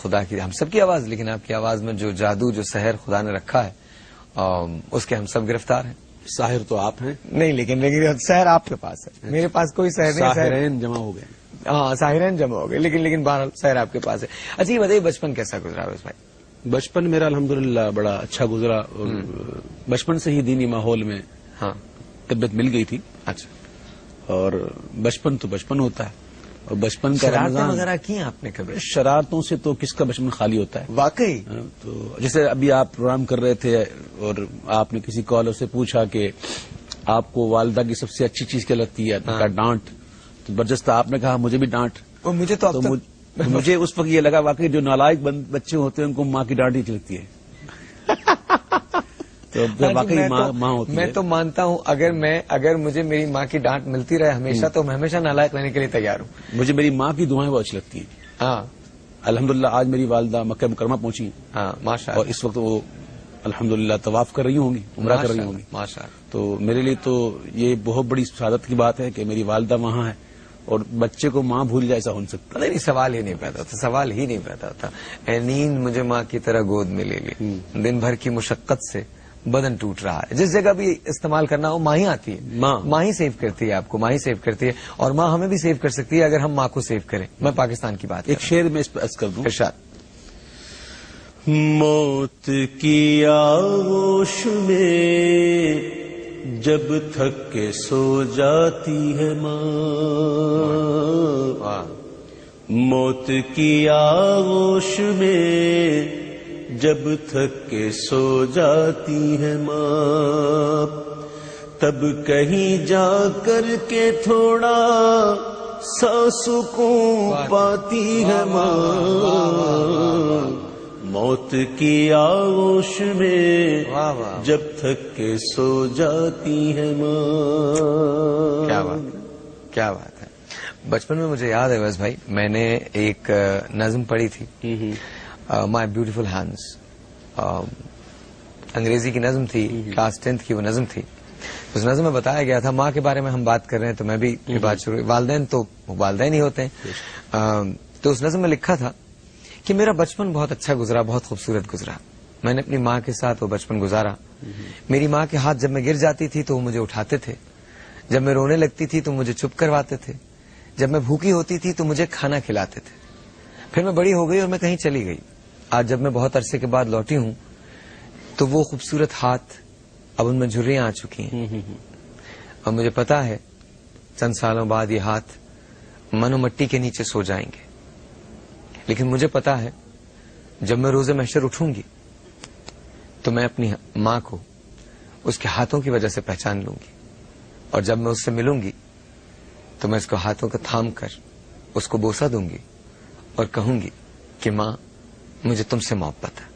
خدا کی ہم سب کی آواز، لیکن آپ کی آواز میں جو جادو، جو سحر خدا نے رکھا ہے اس کے ہم سب گرفتار ہیں. ساحر تو آپ ہیں. نہیں، لیکن سحر آپ کے پاس ہے، میرے پاس کوئی سحر نہیں. ساحرین جمع ہو گئے. ہاں، ساحرین جمع ہو گئے، لیکن بہرحال سحر آپ کے پاس ہے. اچھا یہ بتائیے بچپن کیسا گزرا اویس بھائی؟ بچپن میرا الحمدللہ بڑا اچھا گزرا، اور بچپن سے ہی دینی ماحول میں طبیعت مل گئی تھی. اچھا. اور بچپن تو بچپن ہوتا ہے، اور بچپن کا رمضان وغیرہ کی آپ نے کبھی؟ شرارتوں سے تو کس کا بچپن خالی ہوتا ہے واقعی. تو جیسے ابھی آپ پروگرام کر رہے تھے اور آپ نے کسی کالر سے پوچھا کہ آپ کو والدہ کی سب سے اچھی چیز کیا لگتی ہے، ڈانٹ. تو برجستہ آپ نے کہا مجھے بھی ڈانٹ. اور مجھے تو مجھے اس وقت یہ لگا واقعی جو نالائق بچے ہوتے ہیں ان کو ماں کی ڈانٹ ہی لگتی ہے. تو واقعی ماں ہوتی ہے. میں تو مانتا ہوں اگر مجھے میری ماں کی ڈانٹ ملتی رہے ہمیشہ تو میں ہمیشہ نالائق رہنے کے لیے تیار ہوں. مجھے میری ماں کی دعائیں بہت اچھی لگتی ہیں. ہاں الحمدللہ آج میری والدہ مکہ مکرمہ پہنچی. ہاں ماشاء اللہ. اور اس وقت وہ الحمدللہ طواف کر رہی ہوں گی، عمرہ کر رہی ہوں گی ماشاء اللہ. تو میرے لیے تو یہ بہت بڑی سعادت کی بات ہے کہ میری والدہ وہاں ہے، اور بچے کو ماں بھول جائے ایسا ہو نہیں سکتا. نہیں، سوال ہی نہیں پیدا ہوتا. اے نیند مجھے ماں کی طرح گود میں لے لی، دن بھر کی مشقت سے بدن ٹوٹ رہا ہے. جس جگہ بھی استعمال کرنا ہو ماں ہی آتی ہے. ماں ہی سیو کرتی ہے آپ کو، ماں ہی سیو کرتی ہے، اور ماں ہمیں بھی سیو کر سکتی ہے اگر ہم ماں کو سیو کریں. میں پاکستان کی بات ایک شعر میں اس پہ عرض کر دوں. ارشاد. موت کی آغوش میں جب تھک کے سو جاتی ہے ماں، موت کی آغوش میں جب تھک کے سو جاتی ہے ماں، تب کہیں جا کر کے تھوڑا سا سکون پاتی ہے ماں. موت کی آغوش میں جب تھک کے سو جاتی ہے ماں. کیا بات ہے. بچپن میں مجھے یاد ہے اویس بھائی، میں نے ایک نظم پڑھی تھی، مائی بیوٹیفل ہینڈز. انگریزی کی نظم تھی، کلاس 10 کی وہ نظم تھی. اس نظم میں بتایا گیا تھا، ماں کے بارے میں ہم بات کر رہے ہیں تو میں بھی یہ بات شروع، والدین تو والدین ہی ہوتے ہیں. تو اس نظم میں لکھا تھا کہ میرا بچپن بہت اچھا گزرا، بہت خوبصورت گزرا. میں نے اپنی ماں کے ساتھ وہ بچپن گزارا. میری ماں کے ہاتھ جب میں گر جاتی تھی تو وہ مجھے اٹھاتے تھے، جب میں رونے لگتی تھی تو مجھے چپ کرواتے تھے، جب میں بھوکی ہوتی تھی تو مجھے کھانا کھلاتے تھے. پھر میں بڑی ہو گئی اور میں کہیں چلی گئی. آج جب میں بہت عرصے کے بعد لوٹی ہوں تو وہ خوبصورت ہاتھ اب ان میں جھریاں آ چکی ہیں، اور مجھے پتا ہے چند سالوں بعد یہ ہاتھ من و مٹی کے نیچے سو جائیں گے. لیکن مجھے پتا ہے جب میں روز محشر اٹھوں گی تو میں اپنی ماں کو اس کے ہاتھوں کی وجہ سے پہچان لوں گی، اور جب میں اس سے ملوں گی تو میں اس کو ہاتھوں کو تھام کر اس کو بوسہ دوں گی اور کہوں گی کہ ماں مجھے تم سے محبت ہے.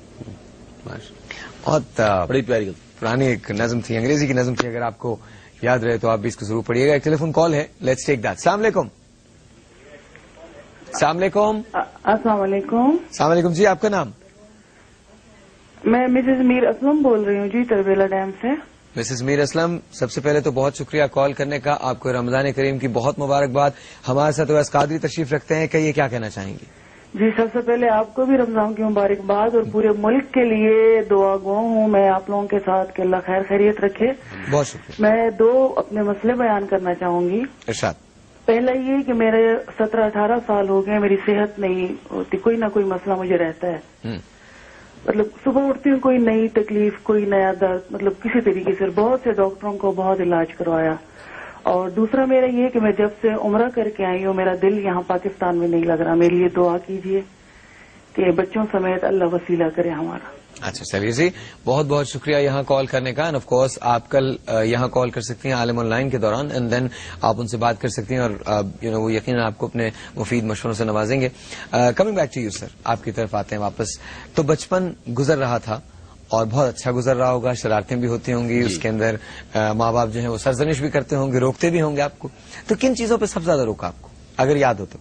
بہت بڑی پیاری پرانی ایک نظم تھی، انگریزی کی نظم تھی. اگر آپ کو یاد رہے تو آپ بھی اس کو ضرور پڑھیے گا. ایک ٹیلی فون کال ہے، لیٹس ٹیک دیٹ. السلام علیکم. السلام علیکم. السلام علیکم. السلام علیکم جی، آپ کا نام؟ میں مسز میر اسلم بول رہی ہوں جی، تربیلا ڈیم سے. مسز میر اسلم، سب سے پہلے تو بہت شکریہ کال کرنے کا. آپ کو رمضان کریم کی بہت مبارکباد. ہمارے ساتھ اویس قادری تشریف رکھتے ہیں، کہیے کیا کہنا چاہیں گی؟ جی سب سے پہلے آپ کو بھی رمضان کی مبارکباد، اور پورے ملک کے لیے دعا گو ہوں میں آپ لوگوں کے ساتھ کہ اللہ خیر خیریت رکھے. بہت شکریہ. میں 2 اپنے مسئلے بیان کرنا چاہوں گی. ارشاد. پہلا یہ کہ میرے 17-18 سال ہو گئے، میری صحت نہیں ہوتی، کوئی نہ کوئی مسئلہ مجھے رہتا ہے. مطلب صبح اٹھتی ہوں کوئی نئی تکلیف، کوئی نیا درد، مطلب کسی طریقے سے بہت سے ڈاکٹروں کو بہت علاج کروایا. اور دوسرا میرا یہ کہ میں جب سے عمرہ کر کے آئی ہوں میرا دل یہاں پاکستان میں نہیں لگ رہا. میرے لیے دعا کیجیے کہ بچوں سمیت اللہ وسیلہ کرے ہمارا. اچھا چلیے جی، بہت بہت شکریہ یہاں کال کرنے کا. اینڈ آف کورس آپ کل یہاں کال کر سکتی ہیں عالم آن لائن کے دوران، اینڈ دین آپ ان سے بات کر سکتی ہیں، اور وہ یقیناً آپ کو اپنے مفید مشوروں سے نوازیں گے. Coming back to you sir, آپ کی طرف آتے ہیں واپس. تو بچپن گزر رہا تھا اور بہت اچھا گزر رہا ہوگا، شرارتیں بھی ہوتی ہوں گی، اس کے اندر ماں باپ جو ہیں وہ سرزنش بھی کرتے ہوں گے، روکتے بھی ہوں گے آپ کو. تو کن چیزوں پہ سب سے زیادہ روکا آپ کو اگر یاد ہو تو؟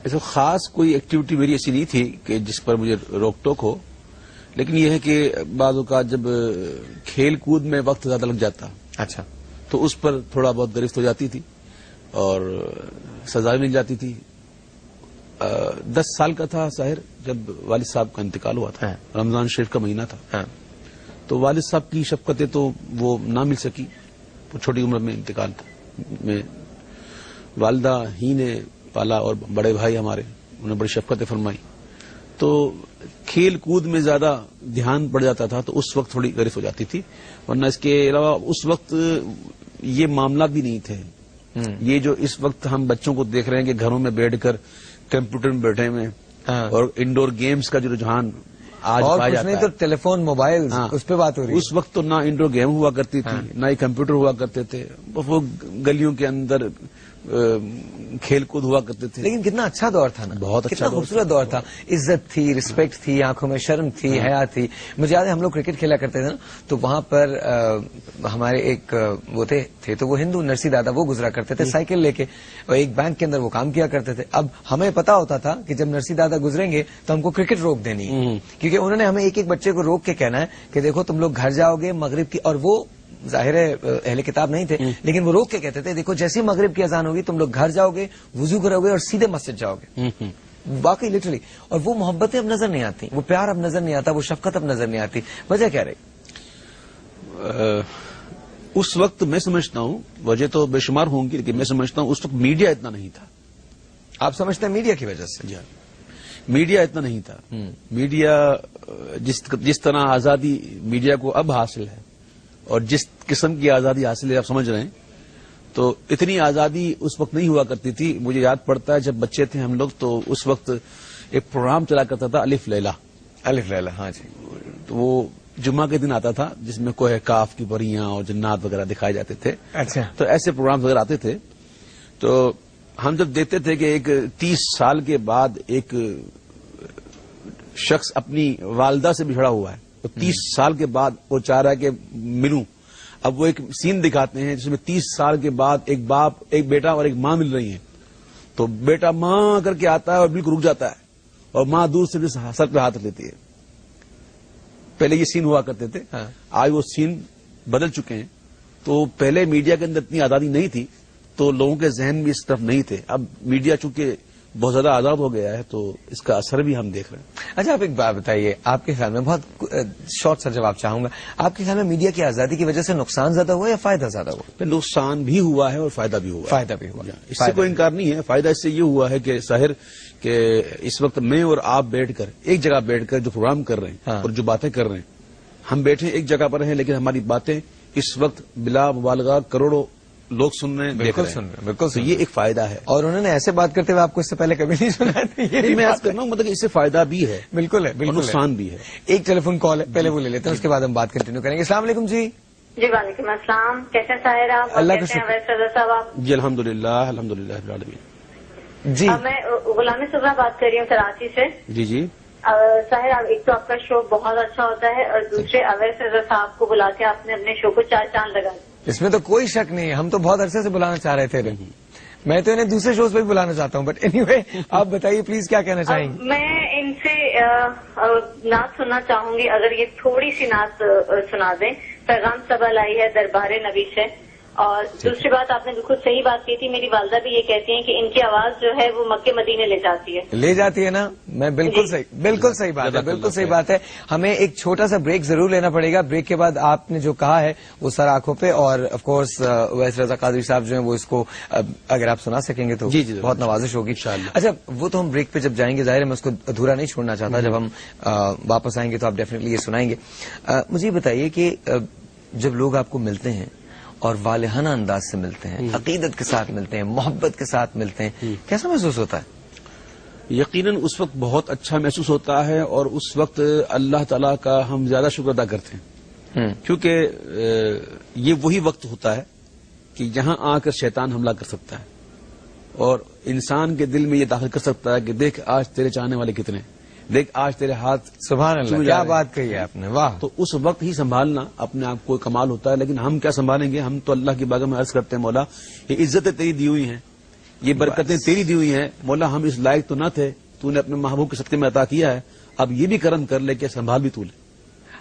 ایسا خاص کوئی ایکٹیویٹی میری ایسی نہیں تھی کہ جس پر مجھے روک ٹوک ہو، لیکن یہ ہے کہ بعض اوقات جب کھیل کود میں وقت زیادہ لگ جاتا، اچھا، تو اس پر تھوڑا بہت گرفت ہو جاتی تھی اور سزا بھی مل جاتی تھی. 10 سال کا تھا ساحر جب والد صاحب کا انتقال ہوا تھا. رمضان شریف کا مہینہ تھا. تو والد صاحب کی شفقتیں تو وہ نہ مل سکی. چھوٹی عمر میں انتقال میں والدہ ہی نے پالا اور بڑے بھائی ہمارے انہوں نے بڑی شفقتیں فرمائی. تو کھیل کود میں زیادہ دھیان پڑ جاتا تھا تو اس وقت تھوڑی غرف ہو جاتی تھی. ورنہ اس کے علاوہ اس وقت یہ معاملات بھی نہیں تھے. یہ جو اس وقت ہم بچوں کو دیکھ رہے ہیں کہ گھروں میں بیٹھ کر کمپیوٹر میں بیٹھے ہوئے اور انڈور گیمز کا جو رجحان آج اور پایا کچھ جاتا نہیں ہے. تو ٹیلیفون موبائل اس پہ بات ہو رہی ہے. اس وقت تو نہ انڈور گیم ہوا کرتی تھی نہ ہی کمپیوٹر ہوا کرتے تھے. وہ گلیوں کے اندر کھیل کود ہوا کرتے تھے. لیکن کتنا اچھا دور تھا نا, بہت اچھا کتنا خوبصورت دور تھا. عزت تھی, رسپیکٹ تھی, آنکھوں میں شرم تھی, حیا تھی. مجھے یاد ہے ہم لوگ کرکٹ کھیلا کرتے تھے نا, تو وہاں پر ہمارے ایک وہ تھے تو وہ ہندو نرسی دادا, وہ گزرا کرتے تھے سائیکل لے کے, اور ایک بینک کے اندر وہ کام کیا کرتے تھے. اب ہمیں پتا ہوتا تھا کہ جب نرسی دادا گزریں گے تو ہم کو کرکٹ روک دینی ہے, کیونکہ انہوں نے ہمیں ایک ایک بچے کو روک کے کہنا ہے کہ دیکھو تم لوگ گھر جاؤ گے مغرب کی, اور وہ ظاہر ہے اہل کتاب نہیں تھے لیکن وہ روک کے کہتے تھے دیکھو جیسی مغرب کی اذان ہوگی تم لوگ گھر جاؤ گے, وضو کرو گے اور سیدھے مسجد جاؤ گے. واقعی لٹرلی. اور وہ محبتیں اب نظر نہیں آتی, وہ پیار اب نظر نہیں آتا, وہ شفقت اب نظر نہیں آتی. وجہ کیا رہی؟ اس وقت میں سمجھتا ہوں وجہ تو بے شمار ہوں گی, لیکن میں سمجھتا ہوں اس وقت میڈیا اتنا نہیں تھا. آپ سمجھتے ہیں میڈیا کی وجہ سے؟ جی, میڈیا اتنا نہیں تھا. میڈیا جس طرح آزادی میڈیا کو اب حاصل ہے اور جس قسم کی آزادی حاصل ہے آپ سمجھ رہے ہیں, تو اتنی آزادی اس وقت نہیں ہوا کرتی تھی. مجھے یاد پڑتا ہے جب بچے تھے ہم لوگ تو اس وقت ایک پروگرام چلا کرتا تھا الف لیلا. الف لیلا, ہاں جی. تو وہ جمعہ کے دن آتا تھا جس میں کوہ کاف کی پریاں اور جنات وغیرہ دکھائے جاتے تھے. اچھا. تو ایسے پروگرام وغیرہ آتے تھے. تو ہم جب دیکھتے تھے کہ ایک 30 سال کے بعد ایک شخص اپنی والدہ سے بچھڑا ہوا ہے, 30 سال کے بعد وہ چاہ رہا ہے کہ ملوں. اب وہ ایک سین دکھاتے ہیں جس میں 30 سال کے بعد ایک باپ, ایک بیٹا اور ایک ماں مل رہی ہیں. تو بیٹا ماں کر کے آتا ہے اور بالکل رک جاتا ہے, اور ماں دور سے سر پہ ہاتھ لیتی ہے. پہلے یہ سین ہوا کرتے تھے, آج وہ سین بدل چکے ہیں. تو پہلے میڈیا کے اندر اتنی آزادی نہیں تھی تو لوگوں کے ذہن بھی اس طرف نہیں تھے. اب میڈیا چونکہ بہت زیادہ آزاد ہو گیا ہے تو اس کا اثر بھی ہم دیکھ رہے ہیں. اچھا, آپ ایک بات بتائیے, آپ کے خیال میں, بہت شارٹ سا جواب چاہوں گا, آپ کے خیال میں میڈیا کی آزادی کی وجہ سے نقصان زیادہ ہوا یا فائدہ زیادہ ہوا؟ نقصان بھی ہوا ہے اور فائدہ بھی ہوا ہے. فائدہ بھی ہوا, اس سے کوئی انکار نہیں ہے. فائدہ اس سے یہ ہوا ہے کہ ظاہر کہ اس وقت میں اور آپ بیٹھ کر ایک جگہ بیٹھ کر جو پروگرام کر رہے ہیں اور جو باتیں کر رہے ہیں, ہم بیٹھے ایک جگہ پر ہیں لیکن ہماری باتیں اس وقت بلا مبالغہ کروڑوں لوگ سن رہے ہیں, بالکل سن رہے ہیں, بالکل. تو یہ ایک فائدہ ہے. اور انہوں نے ایسے بات کرتے ہوئے آپ کو اس سے پہلے کبھی نہیں سنا ہے. یہ میں عرض کر رہا ہوں مطلب اس سے فائدہ بھی ہے, بالکل ہے, بالکل نقصان بھی ہے. ایک ٹیلیفون کال ہے, پہلے وہ لے لیتے ہیں, اس کے بعد ہم بات کنٹینیو کریں گے. السلام علیکم جی. جی وعلیکم السلام. کیسے صاحر آپ؟ اللہ کا کیسے ہیں شکر. اویس رضا صاحب آپ؟ جی الحمدللہ الحمدللہ رب العالمین. جی میں غلامی صبح بات کر رہی ہوں کراچی سے. جی جی صاحر ایک تو آپ کا شو بہت اچھا ہوتا ہے اور دوسرے اویس رضا صاحب کو بلا کے آپ نے اپنے شو کو 4 چاند لگا. اس میں تو کوئی شک نہیں ہے, ہم تو بہت عرصے سے بلانا چاہ رہے تھے. میں تو انہیں دوسرے شوز پہ بھی بلانا چاہتا ہوں, بٹ اینی وے آپ بتائیے پلیز کیا کہنا چاہیں گے. میں ان سے نعت سننا چاہوں گی, اگر یہ تھوڑی سی نعت سنا دیں. پیغام سبا لائی ہے دربار نبی سے. اور دوسری بات آپ نے بالکل صحیح بات کی تھی, میری والدہ بھی یہ کہتی ہیں کہ ان کی آواز جو ہے وہ مکے مدینے لے جاتی ہے. لے جاتی ہے نا, میں بالکل صحیح, بالکل صحیح بات ہے, بالکل صحیح بات ہے. ہمیں ایک چھوٹا سا بریک ضرور لینا پڑے گا. بریک کے بعد آپ نے جو کہا ہے وہ سر آنکھوں پہ, اور آف کورس اویس رضا قادری صاحب جو ہیں وہ اس کو اگر آپ سنا سکیں گے تو بہت نوازش ہوگی. اچھا, وہ تو ہم بریک پہ جب جائیں گے, ظاہر ہے میں اس کو ادھورا نہیں چھوڑنا چاہتا. جب ہم واپس آئیں گے تو آپ ڈیفینیٹلی یہ سنائیں گے. مجھے یہ بتائیے کہ جب لوگ آپ کو ملتے ہیں اور والہانہ انداز سے ملتے ہیں, عقیدت کے ساتھ ملتے ہیں, محبت کے ساتھ ملتے ہیں, کیسا محسوس ہوتا ہے؟ یقیناً اس وقت بہت اچھا محسوس ہوتا ہے, اور اس وقت اللہ تعالیٰ کا ہم زیادہ شکر ادا کرتے ہیں, کیونکہ یہ وہی وقت ہوتا ہے کہ یہاں آ کر شیطان حملہ کر سکتا ہے اور انسان کے دل میں یہ داخل کر سکتا ہے کہ دیکھ آج تیرے چاہنے والے کتنے, دیکھ آج تیرے ہاتھ. سبحان اللہ, کیا بات کہی ہے آپ نے, واہ. تو اس وقت ہی سنبھالنا اپنے آپ کو کمال ہوتا ہے. لیکن ہم کیا سنبھالیں گے؟ ہم تو اللہ کی بارگاہ میں عرض کرتے ہیں مولا یہ عزتیں تیری دی ہوئی ہیں, یہ برکتیں تیری دی ہوئی ہیں مولا, ہم اس لائق تو نہ تھے, تو نے اپنے محبوب کے صدقے میں عطا کیا ہے, اب یہ بھی کرم کر لے کہ سنبھال بھی تو لے.